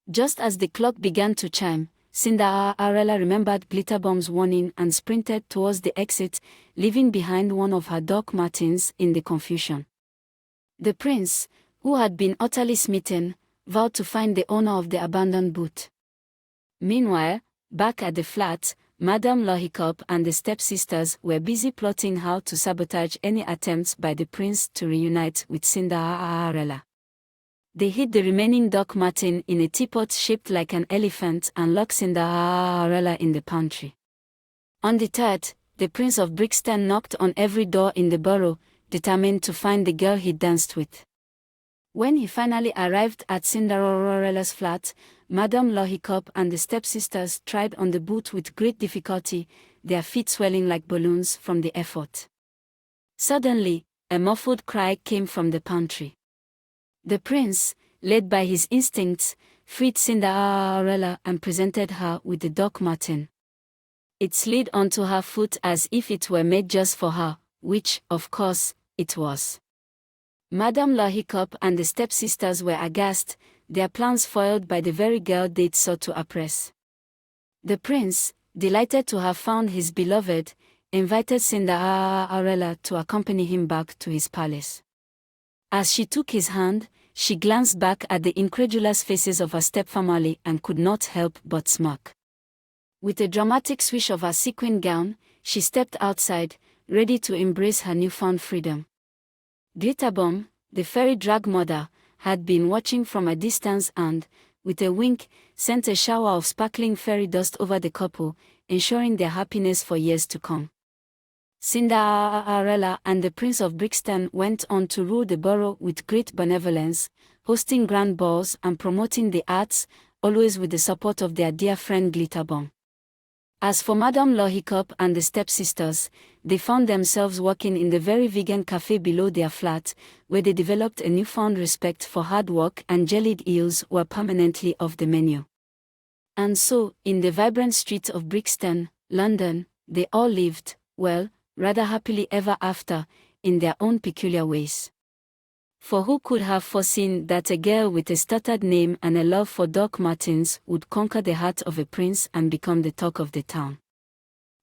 Just as the clock began to chime, Cinderella remembered Glitterbom's warning and sprinted towards the exit, leaving behind one of her Doc Martens in the confusion. The prince, who had been utterly smitten, vowed to find the owner of the abandoned boot. Meanwhile, back at the flat, Madame Lollipop and the stepsisters were busy plotting how to sabotage any attempts by the prince to reunite with Cinderella. They hid the remaining Doc Marten in a teapot shaped like an elephant and locked Cinderella in the pantry. On the third, the Prince of Brixton knocked on every door in the borough, determined to find the girl he danced with. When he finally arrived at Cinderella's flat, Madame Lollipop and the stepsisters tried on the boot with great difficulty, their feet swelling like balloons from the effort. Suddenly, a muffled cry came from the pantry. The prince, led by his instincts, freed Cinderella and presented her with the Doc Marten. It slid onto her foot as if it were made just for her, which, of course, it was. Madame Lollipop and the stepsisters were aghast, their plans foiled by the very girl they'd sought to oppress. The prince, delighted to have found his beloved, invited Cinderella to accompany him back to his palace. As she took his hand, she glanced back at the incredulous faces of her stepfamily and could not help but smirk. With a dramatic swish of her sequin gown, she stepped outside, ready to embrace her newfound freedom. Glitterbom, the fairy drag mother, had been watching from a distance and, with a wink, sent a shower of sparkling fairy dust over the couple, ensuring their happiness for years to come. Cinderella and the Prince of Brixton went on to rule the borough with great benevolence, hosting grand balls and promoting the arts, always with the support of their dear friend Glitterbom. As for Madame Lollipop and the stepsisters, they found themselves working in the very vegan cafe below their flat, where they developed a newfound respect for hard work and jellied eels were permanently off the menu. And so, in the vibrant streets of Brixton, London, they all lived, well, rather happily ever after, in their own peculiar ways. For who could have foreseen that a girl with a stuttered name and a love for Doc Martens would conquer the heart of a prince and become the talk of the town?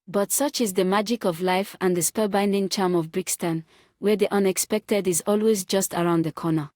But such is the magic of life and the spellbinding charm of Brixton, where the unexpected is always just around the corner.